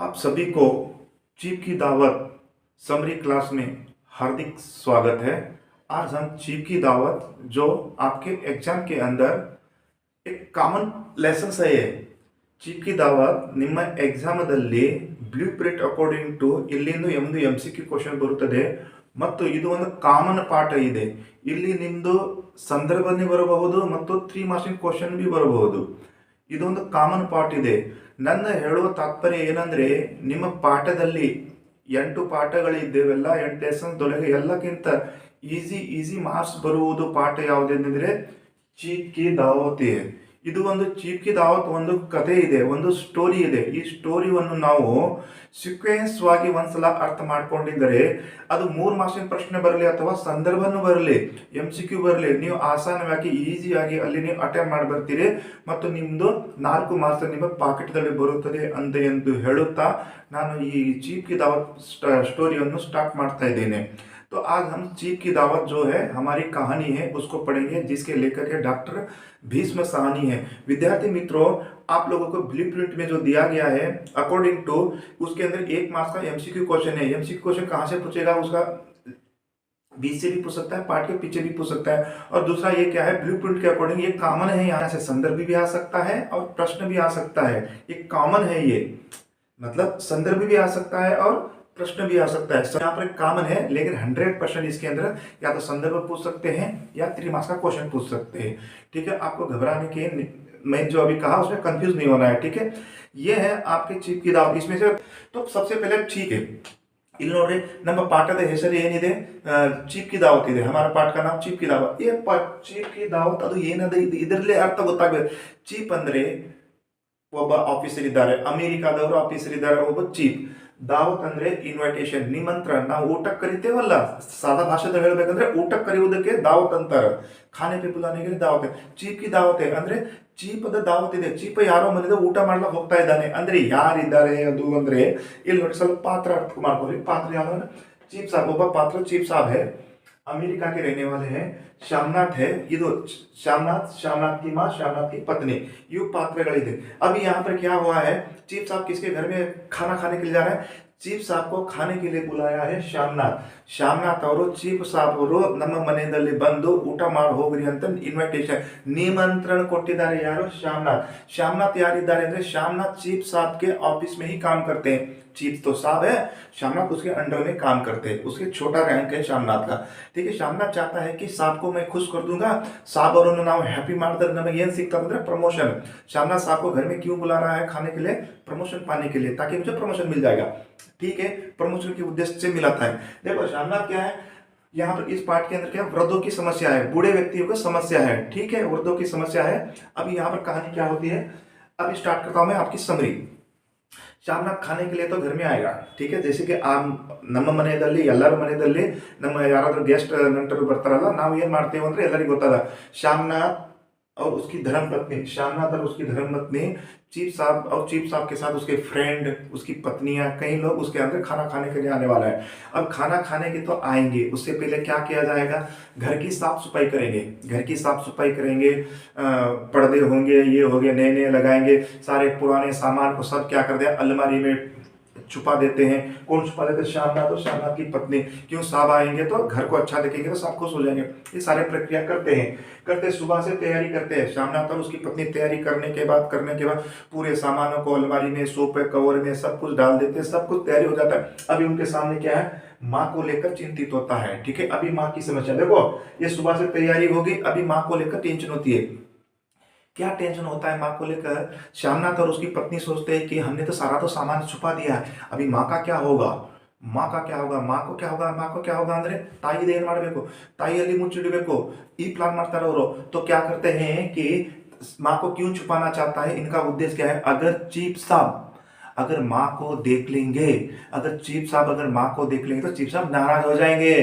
आप सभी को चीफ की दावत समरी क्लास में हार्दिक स्वागत है। आज हम चीफ की दावत जो आपके एग्जाम के अंदर एक ಕಾಮನ್ ಲೆಸನ್ಸ್ है ಚೀಫ್ की दावत ನಿಮ್ಮ ಎಕ್ಸಾಮದಲ್ಲಿ ಬ್ಲೂ ಪ್ರಿಂಟ್ ಅಕಾರ್ಡಿಂಗ್ ಟು ಇಲ್ಲಿಂದ ಒಂದು MCQ ಕ್ವೆಶ್ಚನ್ ಬರುತ್ತದೆ ಮತ್ತು ಇದು ಒಂದು ಕಾಮನ್ ಪಾಠ ಇದೆ. ಇಲ್ಲಿ ನಿಮ್ಮದು ಸಂದರ್ಭನೇ ಬರಬಹುದು ಮತ್ತು 3 ಮಾರ್ಕ್ಸ್ ಕ್ವೆಶ್ಚನ್ भी ಬರಬಹುದು. ಇದೊಂದು ಕಾಮನ್ ಪಾರ್ಟ್ ಇದೆ. ನನ್ನ ಹೇಳುವ ತಾತ್ಪರ್ಯ ಏನಂದ್ರೆ, ನಿಮ್ಮ ಪಾಠದಲ್ಲಿ 8 ಪಾಠಗಳಿದ್ದೇವೆಲ್ಲ 8 ಲೆಸನ್ದೊಳಗೆ ಎಲ್ಲಕ್ಕಿಂತ ಈಸಿ ಮಾರ್ಕ್ಸ್ ಬರುವುದು ಪಾಠ ಯಾವುದೆಂದ್ರೆ ಚೀಫ್ ಕಿ ದಾವತ್. ಇದು ಒಂದು ಚೀಫ್ ಕಿ ದಾವತ್ ಒಂದು ಕಥೆ ಇದೆ, ಒಂದು ಸ್ಟೋರಿ ಇದೆ. ಈ ಸ್ಟೋರಿಯನ್ನು ನಾವು ಸೀಕ್ವೆನ್ಸ್ ವಾಗಿ ಒಂದ್ಸಲ ಅರ್ಥ ಮಾಡ್ಕೊಂಡಿದ್ದರೆ ಅದು 3 ಮಾರ್ಕ್ಸಿನ ಪ್ರಶ್ನೆ ಬರಲಿ ಅಥವಾ ಸಂದರ್ಭನೂ ಬರಲಿ MCQ ಬರಲಿ, ನೀವು ಆಸಾನವಾಗಿ ಈಸಿಯಾಗಿ ಅಲ್ಲಿ ನೀವು ಅಟೆಂಪ್ಟ್ ಮಾಡಿ ಬರ್ತೀರಿ ಮತ್ತು ನಿಮ್ಮದು 4 ಮಾರ್ಕ್ಸ್ ನಿಮ್ಮ ಪಾಕೆಟ್ದಲ್ಲಿ ಬರುತ್ತದೆ ಅಂತ ಎಂದು ಹೇಳುತ್ತಾ ನಾನು ಈ चीफ की दावत स्टोरी स्टार्ट ಮಾಡ್ತಾ ಇದ್ದೇನೆ. तो आज हम चीफ की दावत जो है हमारी कहानी है उसको पढ़ेंगे, जिसके लेखक है डॉक्टर भीष्म साहनी है. विद्यार्थी मित्रों, आप लोगों को ब्लूप्रिंट में जो दिया गया है अकॉर्डिंग टू उसके अंदर 1 मार्क्स का MCQ क्वेश्चन है. MCQ क्वेश्चन कहाँ से पूछेगा, उसका बीच से भी पूछ सकता है, पार्ट के पीछे भी पूछ सकता है. और दूसरा ये क्या है, ब्लूप्रिंट के अकॉर्डिंग ये कॉमन है, यहाँ से संदर्भ भी आ सकता है और प्रश्न भी आ सकता है. ये कॉमन है, ये मतलब संदर्भ भी आ सकता है और प्रश्न भी आ सकता है. यहाँ पर कॉमन है, लेकिन 100% इसके अंदर या तो संदर्भ पूछ सकते हैं या 3 मार्क्स का क्वेश्चन पूछ सकते हैं. ठीक है, आपको घबराने के मैं जो अभी कहा उसमें कंफ्यूज नहीं होना है. ठीक है, ये है आपके चीफ की दावत. इसमें से तो सबसे पहले ठीक है, ಇಲ್ಲಿ ನೋಡ್ರಿ ನಮ್ಮ ಪಾಠದ ಹೆಸರು ಏನಿದೆ, ಚೀಫ್ ಕಿ ದಾವತ್ ಇದೆ. ಹಮಾರ ಪಾಠ का नाम चीफ की दावत. ये चीफ की दावत ಅದು ಏನದ ಇದರಲ್ಲೇ ಅರ್ಥ ಗೊತ್ತಾಗಬೇಕು. ಚೀಫ್ ಅಂದ್ರೆ ಒಬ್ಬ ಆಫೀಸರ್ ಇದ್ದಾರೆ, ಅಮೆರಿಕಾದವರು ಆಫೀಸರ್ ಇದ್ದಾರೆ, ಒಬ್ಬ ಚೀಫ್. ದಾವತ್ ಅಂದ್ರೆ ಇನ್ವಿಟೇಷನ್, ನಿಮಂತ್ರಣ. ನಾವು ಊಟಕ್ಕೆ ಕರಿತೇವಲ್ಲ, ಸಾದಾ ಭಾಷೆದಲ್ಲಿ ಹೇಳ್ಬೇಕಂದ್ರೆ ಊಟಕ್ಕೆ ಕರೆಯುವುದಕ್ಕೆ ದಾವತ್ ಅಂತಾರೆ. ಖಾನೆ ಪೇ ಬುಲಾನೆಗೆ ದಾವತ್. ಚೀಫ್ ಕಿ ದಾವತ್ ಅಂದ್ರೆ ಚೀಫದ ದಾವತ್ ಇದೆ. ಚೀಫ ಯಾರೋ ಮನೆಯಿಂದ ಊಟ ಮಾಡ್ಲಿಕ್ಕೆ ಹೋಗ್ತಾ ಇದ್ದಾನೆ ಅಂದ್ರೆ ಯಾರಿದ್ದಾರೆ ಅದು ಅಂದ್ರೆ, ಇಲ್ಲಿ ನೋಡಿ ಸ್ವಲ್ಪ ಪಾತ್ರ ಅರ್ಥ ಮಾಡ್ಕೊಳ್ಳಿ. ಪಾತ್ರ ಯಾವ, चीफ साहब, ಒಬ್ಬ ಪಾತ್ರ चीफ साहब है, अमेरिका के रहने वाले हैं. श्यामनाथ है, ಇದು श्यामनाथ की माँ, श्यामनाथ की पत्नी, यू पात्रಗಳಿದೆ. अभी यहाँ पर क्या हुआ है, चीफ साहब किसके घर में खाना खाने के लिए जा रहे हैं. चीफ साहब को खाने के लिए बुलाया है श्यामनाथ ಅವರು ಚೀಫ್ ಸಾಹಬ್ ಅವರು ನಮ್ಮ ಮನೆಯಲ್ಲಿ ಬಂದು ಊಟ ಮಾಡಿ ಹೋಗ್ರಿ ಅಂತ ಇನ್ವಿಟೇಷನ್, निमंत्रण ಕೊಟ್ಟಿದ್ದಾರೆ. ಯಾರು, श्यामनाथ ಯಾರಿದ್ದಾರೆ ಅಂದ್ರೆ, श्यामनाथ चीफ साहब के ऑफिस में ही काम करते हैं. चीफ तो साहब है, श्यामनाथ उसके अंडर में काम करते हैं, उसके छोटा रैंक है श्यामनाथ का. ठीक है, श्यामनाथ चाहता है कि साहब को मैं खुश कर दूंगा. साहब और ನಾವು ಹ್ಯಾಪಿ ಮಾಡಿದ್ರೆ ನಮಗೆ ಏನು ಸಿಗ್ತದೆ ಅಂದ್ರೆ प्रमोशन. श्यामनाथ साहब को घर में क्यों बुला रहा है, खाने के लिए, प्रमोशन पाने के लिए, ताकि मुझे प्रमोशन मिल जाएगा. ठीक है, प्रमोशन के उद्देश्य से मिलाता है. देखो श्यामनाथ क्या है, यहाँ पर इस पार्ट के अंदर क्या, वृद्धों की समस्या है, बूढ़े व्यक्तियों की समस्या है. ठीक है, वृद्धों की समस्या है. अभी यहाँ पर कहानी क्या होती है, अभी स्टार्ट करता हूं मैं आपकी समरी. श्यामनाथ खाने के लिए तो घर में आएगा. ठीक है, जैसे कि ನಮ್ಮ ಮನೆಯಲ್ಲಿ ಎಲ್ಲರ ಮನೆಯಲ್ಲಿ ನಮ್ಮ ಯಾರಾದರೂ ಗೆಸ್ಟ್ ನೆಂಟರು ಬರ್ತಾರಲ್ಲ, ನಾವು ಏನು ಮಾಡ್ತೇವೆ ಅಂದ್ರೆ ಎಲ್ಲರಿಗೂ ಗೊತ್ತದ, श्यामनाथ और उसकी धर्मपत्नी, श्यामनाथ और उसकी धर्मपत्नी चीफ साहब और चीफ साहब के साथ उसके फ्रेंड, उसकी पत्नियां, कई लोग उसके अंदर खाना खाने के लिए आने वाला है. अब खाना खाने के तो आएंगे, उससे पहले क्या किया जाएगा, घर की साफ सफाई करेंगे. घर की साफ सफाई करेंगे, पर्दे होंगे, ये हो गए, नए नए लगाएंगे. सारे पुराने सामान को सब क्या कर दिया, अलमारी में छुपा देते हैं. कौन छुपा देते हैं, श्यामनाथ और श्यामनाथ की पत्नी. क्यों, साहब आएंगे तो घर को अच्छा दिखेंगे तो सब खुश हो जाएंगे. ये सारे प्रक्रिया करते हैं. सुबह से तैयारी करते हैं. श्यामनाथ और उसकी पत्नी तैयारी करने के बाद पूरे सामानों को अलमारी में, सोफे कवर में सब कुछ डाल देते हैं. सब कुछ तैयारी हो जाता है. अभी उनके सामने क्या है, माँ को लेकर चिंतित होता है. ठीक है, अभी माँ की समस्या देखो, ये सुबह से तैयारी होगी, अभी माँ को लेकर टेंशन होती है. क्या टेंशन होता है माँ को लेकर, श्यामनाथ और उसकी पत्नी सोचते हैं कि हमने तो सारा तो सामान छुपा दिया है, अभी माँ का क्या होगा, माँ को क्या होगा ಅಂದ್ರೆ ತಾಯಿದು ಏನು ಮಾಡಬೇಕು, ತಾಯಿಯಲ್ಲಿ ಮುಚ್ಚಿಡಬೇಕು, ಈ ಪ್ಲಾನ್ ಮಾಡ್ತಾರೆ ಅವರು. तो क्या करते हैं कि माँ को क्यों छुपाना चाहता है, इनका उद्देश्य क्या है, अगर चीफ साहब अगर माँ को देख लेंगे, अगर चीफ साहब अगर माँ को देख लेंगे तो चीफ साहब नाराज हो जाएंगे.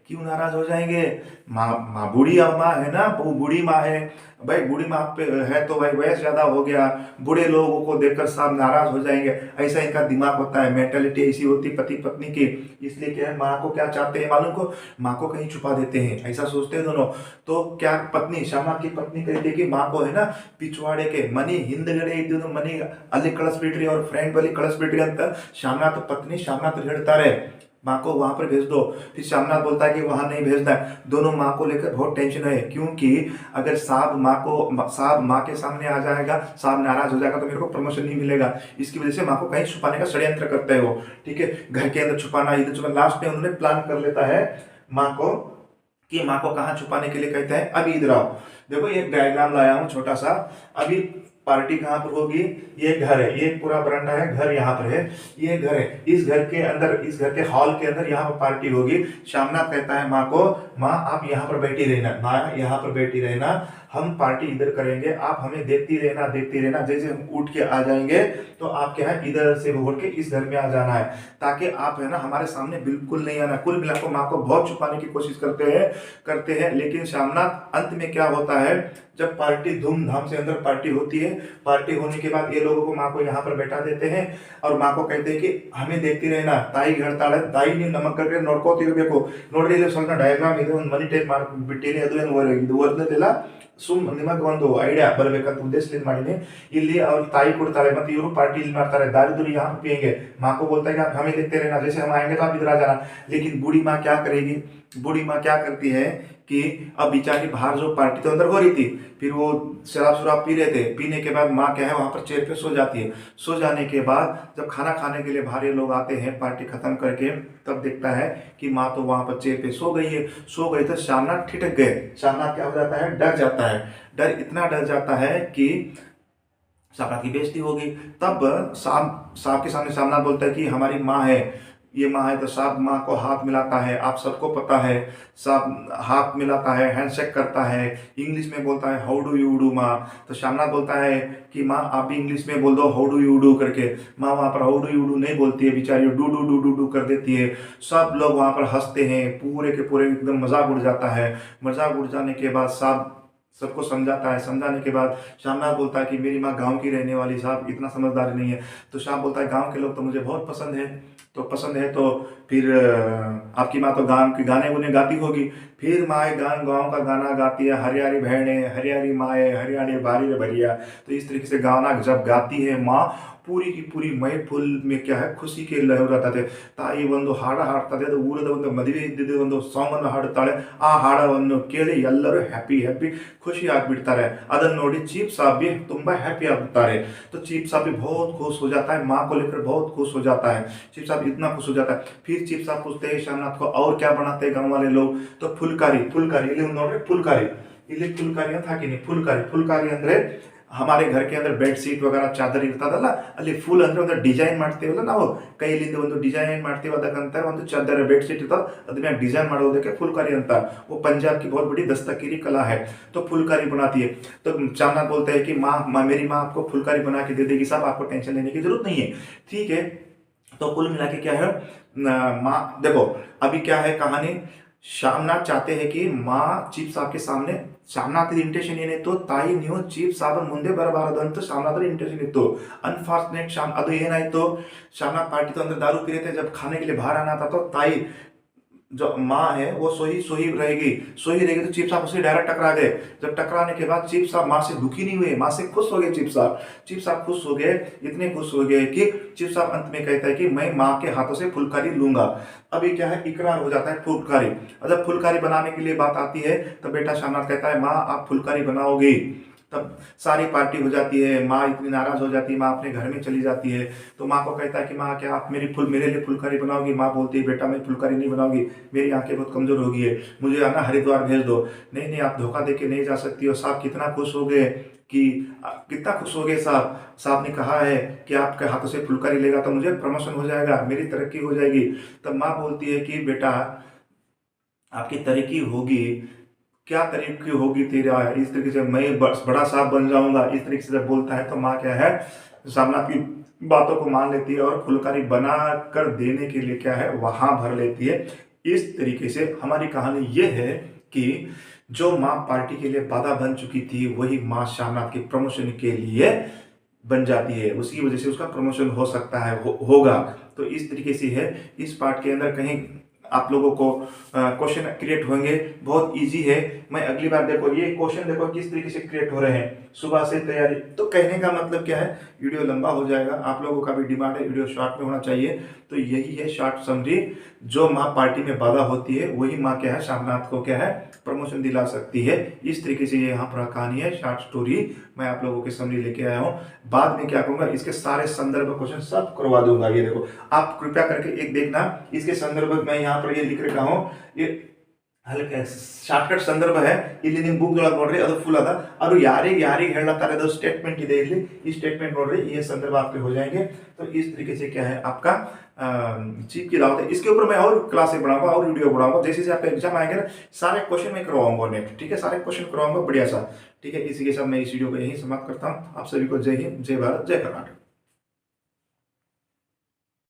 क्यों नाराज हो जाएंगे? माँ माँ बूढ़ी माँ है ना, वो बूढ़ी माँ है भाई, बूढ़ी माँ पे है तो भाई वयस ज्यादा हो गया, बूढ़े लोगों को देखकर सब नाराज हो जाएंगे। ऐसा इनका दिमाग होता है, मेंटेलिटी ऐसी होती पति पत्नी की। इसलिए क्या है, माँ को क्या चाहते हैं मालूम को, माँ को कहीं छुपा देते हैं, ऐसा सोचते हैं दोनों। तो क्या पत्नी, श्यामनाथ की पत्नी कहती है कि माँ को है ना पिछवाड़े के मनी ಹಿಂದ್ಗಡೆ ಇದ್ದು ಮನಿ ಅಲ್ಲಿ ಕಳಿಸ್ಬಿಟ್ರಿ, और फ्रेंड बली ಕಳಿಸ್ಬಿಟ್ರಿ ಅಂತ श्यामनाथ पत्नी श्यामनाथ ಹೇಳ್ತಾರೆ, माँ को वहां पर भेज दो। फिर श्यामनाथ बोलता है कि वहां नहीं भेजना है। दोनों माँ को लेकर बहुत टेंशन है, क्योंकि अगर साहब माँ के सामने आ जाएगा, साहब नाराज हो जाएगा तो मेरे को प्रमोशन नहीं मिलेगा। इसकी वजह से माँ को कहीं छुपाने का षड्यंत्र करते हैं वो, ठीक है, घर के अंदर छुपाना, इधर छुपाना। लास्ट में उन्होंने प्लान कर लेता है माँ को, कि माँ को कहाँ छुपाने के लिए कहते हैं, अभी इधर आओ। देखो ये डायग्राम लाया हूँ छोटा सा। अभी पार्टी कहाँ पर होगी, ये घर है, ये पूरा बरामदा है, घर यहाँ पर है, ये घर है। इस घर के अंदर, इस घर के हॉल के अंदर यहाँ पर पार्टी होगी। श्यामनाथ कहता है माँ को, माँ आप यहाँ पर बैठी रहना, माँ यहाँ पर बैठी रहना, हम पार्टी इधर करेंगे, आप हमें देखती रहना, देखती रहना। जैसे हम उठ के आ जाएंगे तो आप क्या है, इधर से होकर के इस घर में आ जाना है, ताकि आप है ना हमारे सामने बिल्कुल नहीं आना। कुल मिलाकर माँ को बहुत छुपाने की कोशिश करते हैं। लेकिन श्यामनाथ अंत में क्या होता है, जब पार्टी धूमधाम से अंदर पार्टी होती है, पार्टी होने के बाद ये लोगों को, माँ को यहाँ पर बैठा देते हैं और माँ को कहते हैं कि हमें देखती रहना, ताई ಹೇಳ್ತಾಳೆ, ತಾಯಿ ನೀವು ನಮಗ್ ಕಡೆ ನೋಡ್ಕೋತಿರ್ಬೇಕು ನೋಡ್ರಿ। ಇಲ್ಲಿ ಸ್ವಲ್ಪ ಡಯಾಗ್ರಾಮ್ ಇದೆ, ಒಂದು ಮನಿ ಟೈಪ್ ಬಿಟ್ಟಿನಿ, ಅದು ಏನು ಇದು ಓದ್ನದಿಲ್ಲ, ಸುಮ್ ನಿಮಗೆ ಒಂದು ಐಡಿಯಾ ಬರಬೇಕಂತ ಉದ್ದೇಶದಿಂದ ಮಾಡಿನಿ। ಇಲ್ಲಿ ಅವ್ರ ತಾಯಿ ಕೊಡ್ತಾರೆ ಮತ್ತೆ ಇವರು ಪಾर्टी ಇಲ್ಲಿ ಮಾಡ್ತಾರೆ, दारू दूरी यहाँ पियेंगे। माँ को बोलता है कि आप हमें देखते रहना, जैसे हम आएंगे तो आप इधर आ जाना। लेकिन बूढ़ी माँ क्या करेगी, बूढ़ी माँ क्या करती है कि अब बेचारी बाहर जो पार्टी तो अंदर हो रही थी, फिर वो शराब पी रहे थे, पीने के बाद माँ क्या है वहां पर चेयर पे सो जाती है। सो जाने के बाद जब खाना खाने के लिए बाहर ये लोग आते हैं पार्टी खत्म करके, तब देखता है कि माँ तो वहां पर चेयर पे सो गई है। सो गई तो श्यामनाथ ठिठक गए। श्यामनाथ क्या हो जाता है, डर जाता है। इतना डर जाता है कि श्यामनाथ की बेइज्जती होगी। तब साहब के सामने श्यामनाथ बोलता है कि हमारी माँ है, ये माँ है। तो साहब माँ को हाथ मिलाता है, आप सबको पता है, साहब हाथ मिलाता है, हैंडशेक करता है, इंग्लिश में बोलता है हाउ डू यू डू माँ। तो श्यामनाथ बोलता है कि माँ आप भी इंग्लिश में बोल दो हाउ डू यू डू करके। माँ वहाँ पर हाउ डू यू डू नहीं बोलती है बेचारी, do do do do do कर देती है। सब लोग वहाँ पर हंसते हैं, पूरे के पूरे एकदम मजाक उड़ जाता है। मजाक उड़ जाने के बाद साहब सबको समझाता है। समझाने के बाद श्यामनाथ बोलता है कि मेरी माँ गांव की रहने वाली, साहब इतना समझदार नहीं है। तो श्याम बोलता है गांव के लोग तो मुझे बहुत पसंद है, तो पसंद है तो फिर आपकी माँ तो गांव के गाने गुने गाती होगी। फिर माँ गाँव का गाना गाती है, हरियारी बहने हरियारी माए हरियाणी बारी रे भरिया। तो इस तरीके से गाना जब गाती है माँ, पूरी की पूरी महफिल में क्या है खुशी के लहर जाता थे। ತಾಯಿ ಒಂದು ಹಾಡ ಹಾಡ್ತದೆ, ಅದು ಊರದ ಒಂದು ಮದುವೆ ಇದ್ದಿದ್ದು ಒಂದು ಸಾಂಗ್ ಅನ್ನು ಹಾಡುತ್ತಾಳೆ। ಆ ಹಾಡವನ್ನು ಕೇಳಿ ಎಲ್ಲರೂ ಹ್ಯಾಪಿ ಖುಷಿ ಆಗ್ಬಿಡ್ತಾರೆ। ಅದನ್ನು ನೋಡಿ चीफ साहब भी ತುಂಬಾ हैप्पी आगुत्तारे। तो चीफ साहब भी बहुत खुश हो जाता है, माँ को लेकर बहुत खुश हो जाता है। चीफ साहब इतना खुश हो जाता है। फिर चीफ साहब पूछते हैं श्यामनाथ को और क्या बनाते हैं गाँव वाले लोग। तो फुलकारी ಇಲ್ಲಿ ಒಂದು ನೋಡ್ರಿ, फुलकारी ಇಲ್ಲಿ फुलकारी ಅಂತ ಹಾಕಿನಿ। फुलकारी ಅಂದ್ರೆ हमारे घर के अंदर बेड शीट वगैरह चादर ಇರ್ತದಲ್ಲ, ಅಲ್ಲಿ ಫುಲ್ ಅಂದ್ರೆ ಒಂದು ಡಿಸೈನ್ ಮಾಡ್ತೀವಲ್ಲ ನಾವು, ಕೈಲಿಂದ ಒಂದು ಡಿಸೈನ್ ಮಾಡ್ತೀವಿ, ಅದಕ್ಕಂತ ಒಂದು चादर बेड शीट ಇರ್ತದೆ, ಅದನ್ನ डिजाइन ಮಾಡೋದಕ್ಕೆ फुलकारी ಅಂತ। वो पंजाब की बहुत बड़ी दस्तकारी कला है, तो फुलकारी बनाती है। तो श्यामनाथ बोलते हैं कि माँ मेरी माँ आपको फुलकारी बना के दे देगी, साहब आपको टेंशन लेने की जरूरत नहीं है, ठीक है। तो कुल मिला के क्या है, माँ देखो अभी क्या है कहानी, श्यामनाथ चाहते हैं कि माँ चीफ साहब के सामने, श्यामनाथ इंटेंशन ಏನಿತ್ತು, ತಾಯಿ ನೀವು ಚೀಫ್ ಸಾಹಬ್ ಮುಂದೆ ಬರಬಾರದು ಅಂತ श्यामनाथ इंटेंशन इತ್ತು। अनफॉर्चुनेट ಅದು ಏನಾಯ್ತು, श्यामनाथ पार्टी तो अंदर दारू पी रहे थे, जब खाने के लिए बाहर आना था तो ताई जो माँ है वो सोई रहेगी तो चीफ साहब उससे डायरेक्ट टकरा गए। जब टकराने के बाद चीफ साहब माँ से दुखी नहीं हुए, माँ से खुश हो गए। चीफ साहब खुश हो गए, इतने खुश हो गए कि चीफ साहब अंत में कहता है कि मैं माँ के हाथों से फुलकारी लूंगा। अभी क्या है, इकरार हो जाता है फुलकारी। और जब फुलकारी बनाने के लिए बात आती है तो बेटा श्यामनाथ कहता है माँ आप फुलकारी बनाओगे। तब सारी पार्टी हो जाती है, माँ इतनी नाराज हो जाती है, माँ अपने घर में चली जाती है। तो माँ को कहता है कि माँ क्या आप मेरे लिए फुलकारी बनाओगी। माँ बोलती है बेटा मैं फुलकारी नहीं बनाऊंगी, मेरी आंखें बहुत कमजोर हो गई है, मुझे आना हरिद्वार भेज दो। नहीं आप धोखा दे के नहीं जा सकती हो। साहब कितना खुश हो गए कितना खुश हो गए साहब ने कहा है कि आपके हाथों से फुलकारी लेगा तो मुझे प्रमोशन हो जाएगा, मेरी तरक्की हो जाएगी। तब माँ बोलती है कि बेटा आपकी तरक्की होगी, क्या तरक्की होगी तेरा, इस तरीके से मैं बड़ा साहब बन जाऊंगा, इस तरीके से जब बोलता है तो माँ क्या है श्यामनाथ की बातों को मान लेती है और फुलकारी बना कर देने के लिए क्या है वहां भर लेती है। इस तरीके से हमारी कहानी ये है कि जो माँ पार्टी के लिए बाधा बन चुकी थी वही माँ श्यामनाथ के प्रमोशन के लिए बन जाती है, उसकी वजह से उसका प्रमोशन हो सकता है, होगा। तो इस तरीके से है। इस पार्ट के अंदर कहीं आप लोगों को क्वेश्चन क्रिएट होंगे, बहुत इजी है। मैं अगली बार देखो ये क्वेश्चन देखो किस तरीके से क्रिएट हो रहे हैं, सुबह से तैयारी। तो कहने का मतलब क्या है, वीडियो लंबा हो जाएगा, आप लोगों का भी डिमांड है वीडियो शॉर्ट में होना चाहिए। तो यही है शॉर्ट समरी, जो माँ पार्टी में बाधा होती है वही माँ क्या है, श्यामनाथ को क्या है, प्रमोशन दिला सकती है। इस तरीके से ये यहाँ पर कहानी है, शॉर्ट स्टोरी मैं आप लोगों के समरी लेके आया हूँ। बाद में क्या करूंगा, इसके सारे संदर्भ क्वेश्चन सब करवा दूंगा। ये देखो आप कृपया करके एक देखना, इसके संदर्भ मैं यहाँ पर ये लिख रखा हूँ, ये ಹಲ್ಕ ಶಾರ್ಟ್ಕಟ್ ಸಂದರ್ಭ है। ಇಲ್ಲಿ ನಿಮ್ಮ ಬುಕ್ ಒಳಗೆ ನೋಡ್ರಿ ಅದು ಫುಲ್ ಅದ, ಅದು ಯಾರಿಗೆ ಹೇಳ್ತಾರೆ ಅದು स्टेटमेंट ಇದೆ ಇಲ್ಲಿ, ಈ स्टेटमेंट ನೋಡ್ರಿ, ये संदर्भ आपके हो जाएंगे। तो इस तरीके से क्या है आपका चीफ की दावत है। इसके ऊपर मैं और क्लासें बढ़ाऊंगा और वीडियो बढ़ाऊंगा, जैसे जैसे आपका एग्जाम आएंगे ना सारे क्वेश्चन मैं करवाऊंगा नेट, ठीक है, सारे क्वेश्चन करवाऊंगा बढ़िया सा, ठीक है। इसी के साथ मैं इस वीडियो को यहीं समाप्त करता हूँ। आप सभी को जय हिंद, जय भारत, जय कर्नाटक।